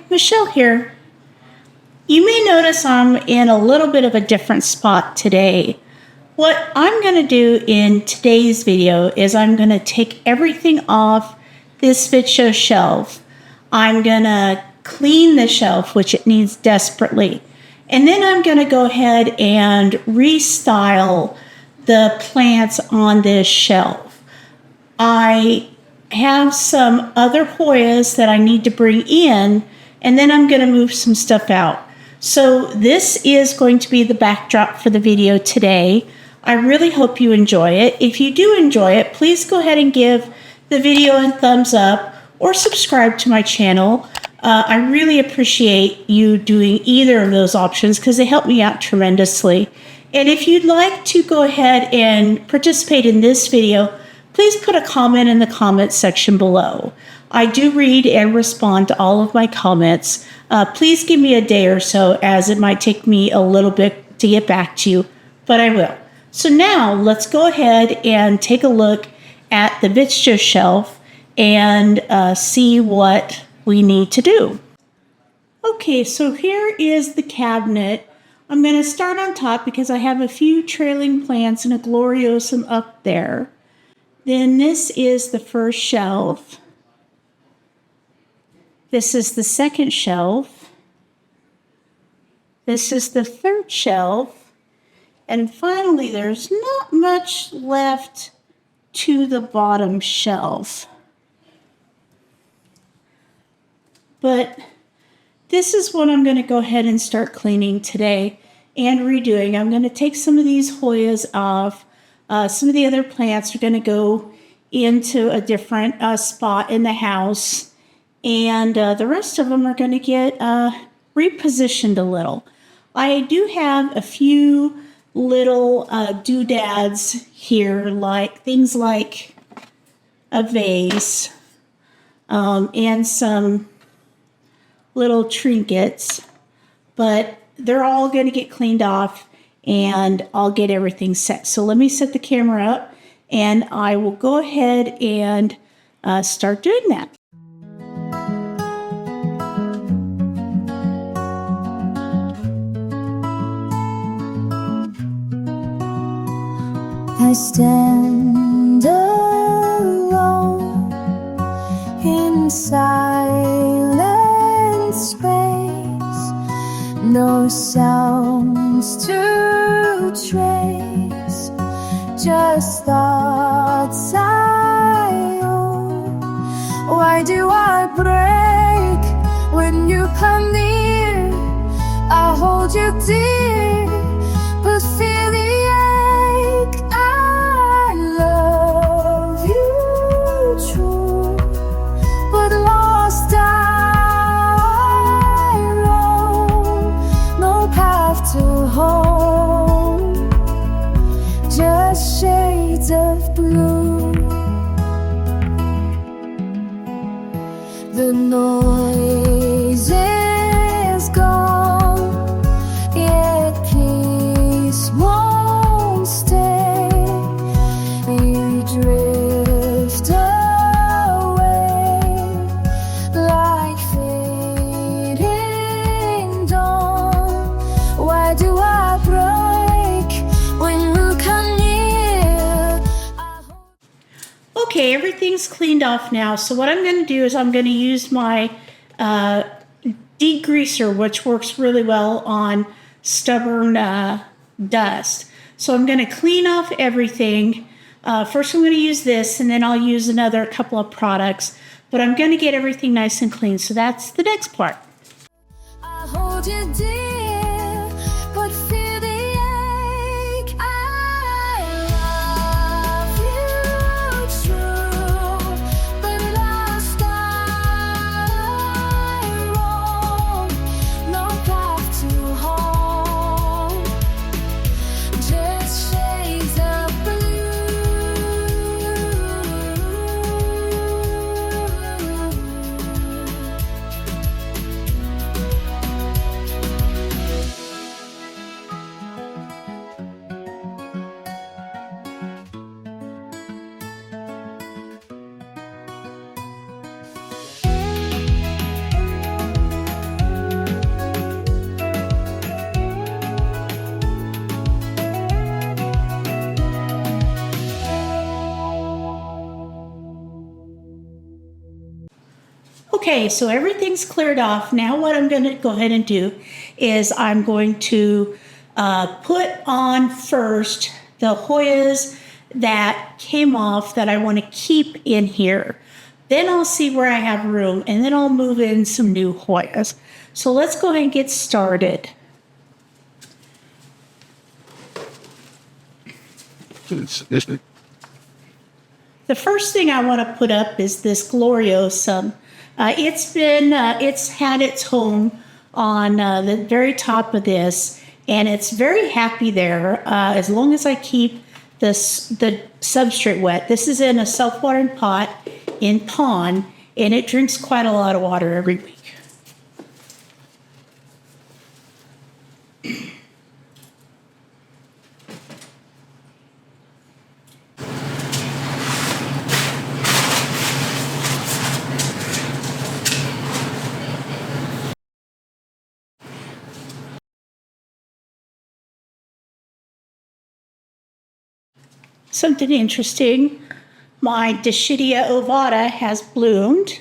Michelle here. You may notice I'm in a little bit of a different spot today. What I'm going to do in today's video is I'm going to take everything off this Vittsjo shelf. I'm going to clean the shelf, which it needs desperately. And then I'm going to go ahead and restyle the plants on this shelf. I have some other Hoyas that I need to bring in, and then I'm going to move some stuff out. So this is going to be the backdrop for the video today. I really hope you enjoy it. If you do enjoy it, please go ahead and give the video a thumbs up or subscribe to my channel. I really appreciate you doing either of those options because they help me out tremendously. And if you'd like to go ahead and participate in this video, please put a comment in the comments section below. I do read and respond to all of my comments. Please give me a day or so, as it might take me a little bit to get back to you, but I will. So now let's go ahead and take a look at the Vittsjo shelf and see what we need to do. Okay, so here is the cabinet. I'm going to start on top because I have a few trailing plants and a gloriosum up there. Then this is the first shelf. This is the second shelf. This is the third shelf. And finally, there's not much left to the bottom shelf. But this is what I'm going to go ahead and start cleaning today and redoing. I'm going to take some of these Hoyas off. Some of the other plants are going to go into a different spot in the house. And the rest of them are going to get repositioned a little. I do have a few little doodads here, like things like a vase and some little trinkets, but they're all going to get cleaned off and I'll get everything set. So let me set the camera up and I will go ahead and start doing that. I stand alone in silent space, no sounds to trace, just thoughts I own. Why do I break when you come near? I hold you dear, but feel the ache. I love you true, but lost I roam, no path to home, just shades of blue. The noise is gone, yet peace won't stay. You drift away like fading dawn. Why do I break when you come near? Okay, everything's cleaned off now. So what I'm going to do is I'm going to use my degreaser, which works really well on stubborn dust. So I'm going to clean off everything. First I'm going to use this, and then I'll use another couple of products. But I'm going to get everything nice and clean. So that's the next part. I hold you dear, but feel the ache. I love you true, but lost I roam, no path to home, just shades of blue. Okay, so everything's cleared off. Now what I'm going to go ahead and do is I'm going to put on first the Hoyas that came off that I want to keep in here. Then I'll see where I have room, and then I'll move in some new Hoyas. So let's go ahead and get started. The first thing I want to put up is this Gloriosum. It's had its home on the very top of this, and it's very happy there as long as I keep the substrate wet. This is in a self-watering pot in pond, and it drinks quite a lot of water every week. Something interesting, my Dischidia ovata has bloomed.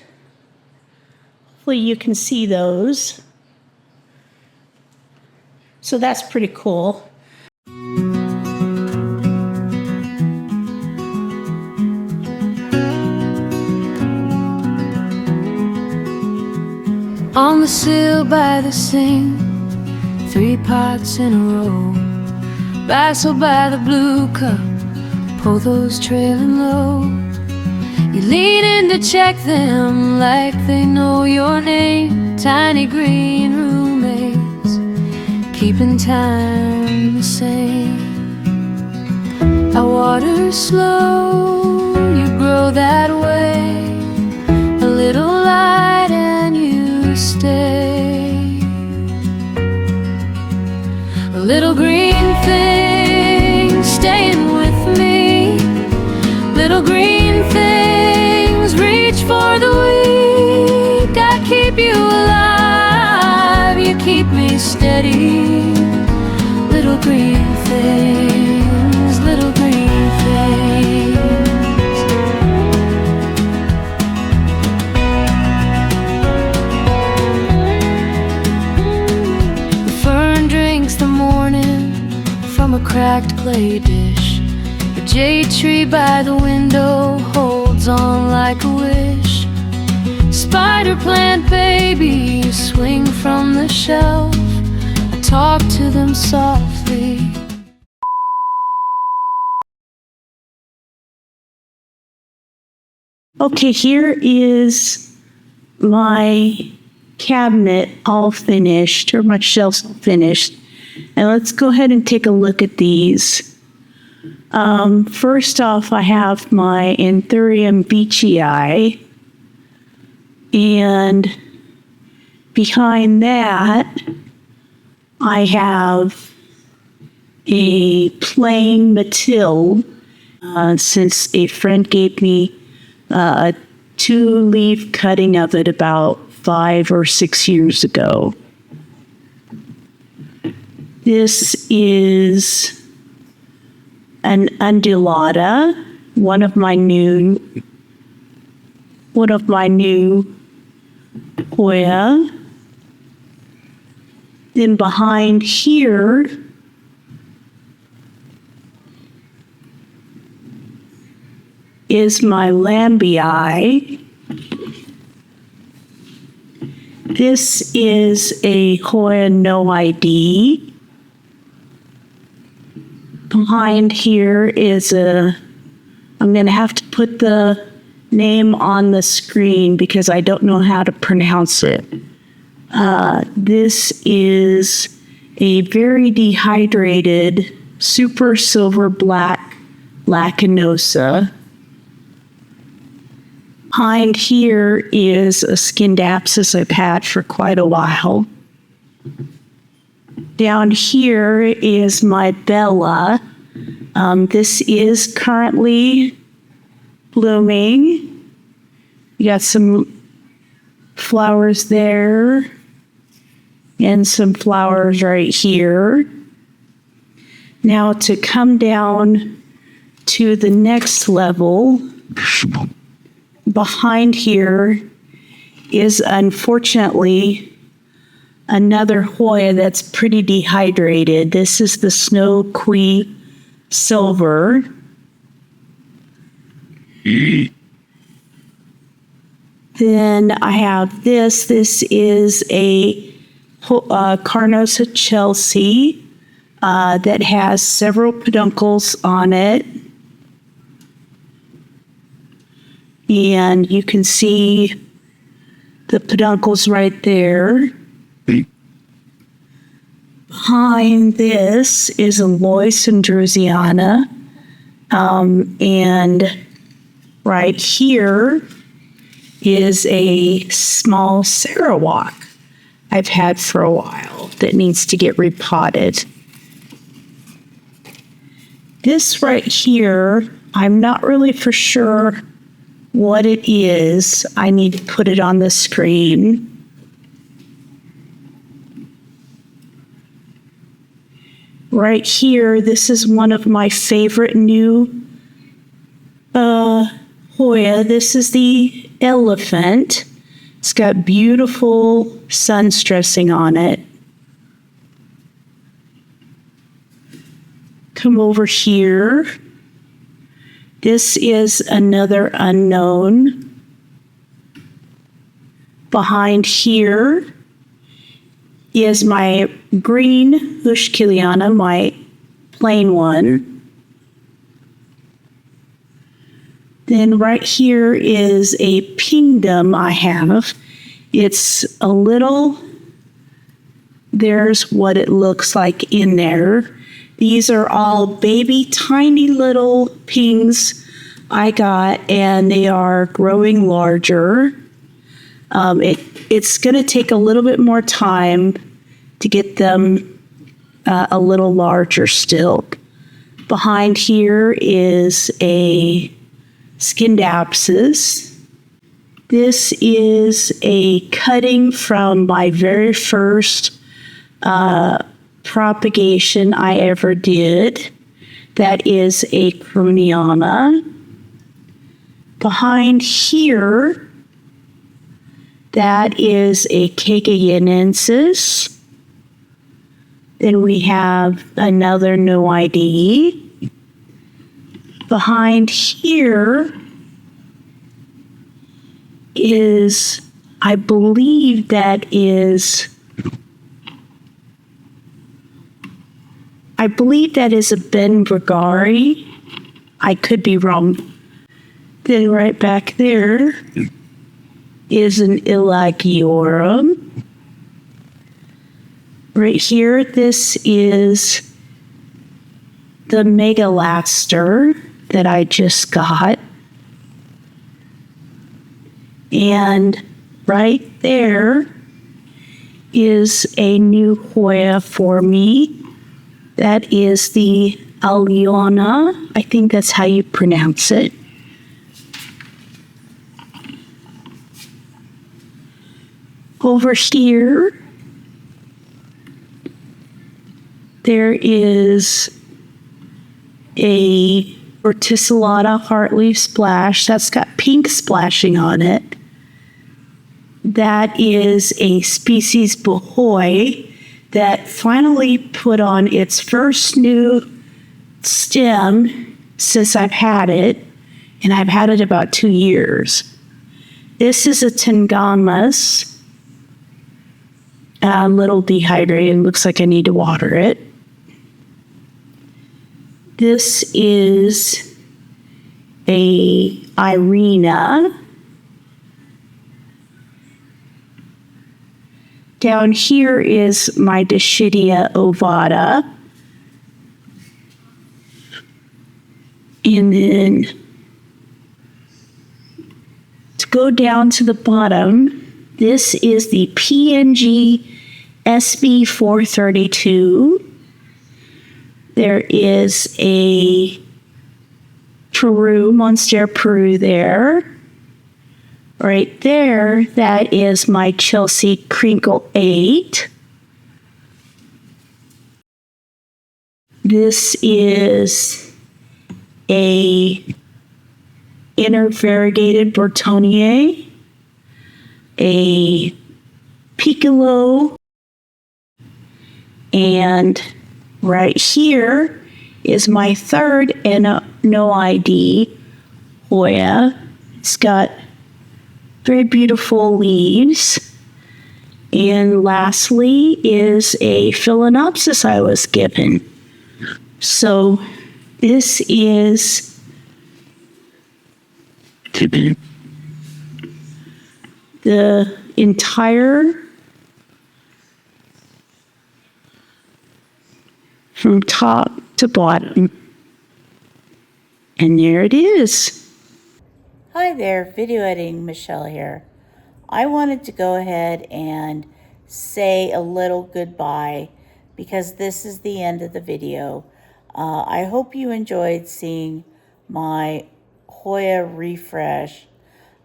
Hopefully you can see those. So that's pretty cool. On the sill by the sink, 3 pots in a row. Basil by the blue cup, pothos trailing low. You lean in to check them like they know your name. Tiny green roommates, keeping time the same. I water slow, you grow that way. A little light and you stay. A little green thing staying with me. Little green things reach for the weak. I keep you alive, you keep me steady. Little green things, little green things. The fern drinks the morning from a cracked clay dish. The jade tree by the window holds on like a wish. Spider plant babies swing from the shelf. I talk to them softly. Okay, here is my cabinet all finished, or my shelves all finished. And let's go ahead and take a look at these. First off, I have my Anthurium Vittsjo, and behind that, I have a plain Matilde, since a friend gave me a 2-leaf cutting of it about 5 or 6 years ago. This is an undulata, one of my new Hoya. Then behind here is my lambii. This is a Hoya no ID. Behind here is I'm going to have to put the name on the screen because I don't know how to pronounce it. This is a very dehydrated super silver black lacanosa. Behind here is a Scindapsus I've had for quite a while. Down here is my Bella. This is currently blooming. You got some flowers there and some flowers right here. Now to come down to the next level, behind here is unfortunately another Hoya that's pretty dehydrated. This is the Snow Queen Silver. Then I have this. This is a Carnosa Chelsea that has several peduncles on it. And you can see the peduncles right there. Behind this is a Lois and Drusiana. And right here is a small Sarawak I've had for a while that needs to get repotted. This right here, I'm not really for sure what it is. I need to put it on the screen. Right here, this is one of my favorite new Hoya. This is the Elephant. It's got beautiful sun stressing on it. Come over here. This is another unknown. Behind here is my green Hushkiliana, my plain one. Then right here is a pingdom I have. It's a little, there's what it looks like in there. These are all baby, tiny little pings I got, and they are growing larger. It's going to take a little bit more time to get them a little larger still. Behind here is a Scindapsus. This is a cutting from my very first propagation I ever did. That is a Croniana. Behind here, that is a Cagayanensis. Then we have another no ID. Behind here is, I believe that is a Ben Brigari. I could be wrong. Then right back there is an Ilagiorum. Right here, this is the Megalaster that I just got. And right there is a new Hoya for me. That is the Aliona. I think that's how you pronounce it. Over here, there is a Verticillata Heartleaf Splash. That's got pink splashing on it. That is a species Bohoi that finally put on its first new stem since I've had it, and I've had it about 2 years. This is a Tengamus. A little dehydrated. Looks like I need to water it. This is a Irina. Down here is my Dischidia ovata. And then to go down to the bottom, this is the PNG SB432. There is a Peru, Monstera Peru there. Right there, that is my Chelsea Crinkle 8. This is a intervariegated Bertonier. a piccolo, and right here is my third no ID Hoya. It's got very beautiful leaves. And lastly is a phalaenopsis I was given. So this is the entire from top to bottom. And there it is. Hi there, video editing Michelle here. I wanted to go ahead and say a little goodbye because this is the end of the video. I hope you enjoyed seeing my Hoya refresh.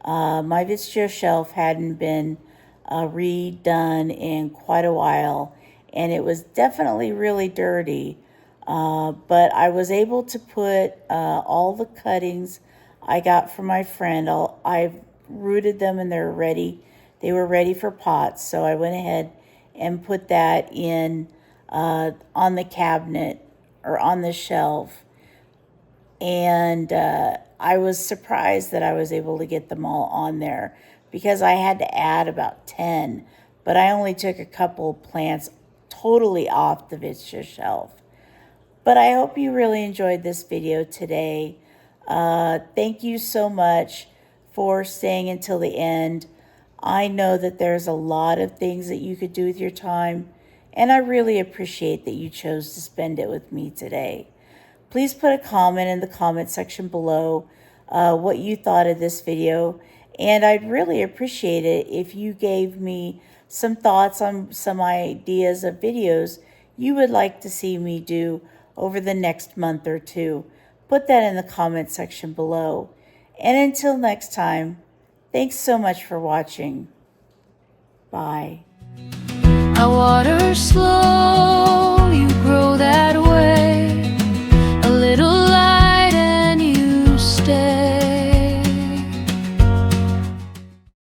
My Vittsjo shelf hadn't been redone in quite a while, and it was definitely really dirty. But I was able to put all the cuttings I got from my friend. I've rooted them and they're ready. They were ready for pots, so I went ahead and put that in on the cabinet or on the shelf. And I was surprised that I was able to get them all on there because I had to add about 10, but I only took a couple plants totally off the Vittsjo shelf. But I hope you really enjoyed this video today. Thank you so much for staying until the end. I know that there's a lot of things that you could do with your time, and I really appreciate that you chose to spend it with me today. Please put a comment in the comment section below what you thought of this video, and I'd really appreciate it if you gave me some thoughts on some ideas of videos you would like to see me do over the next month or two. Put that in the comment section below. And until next time, thanks so much for watching. Bye. I water slow.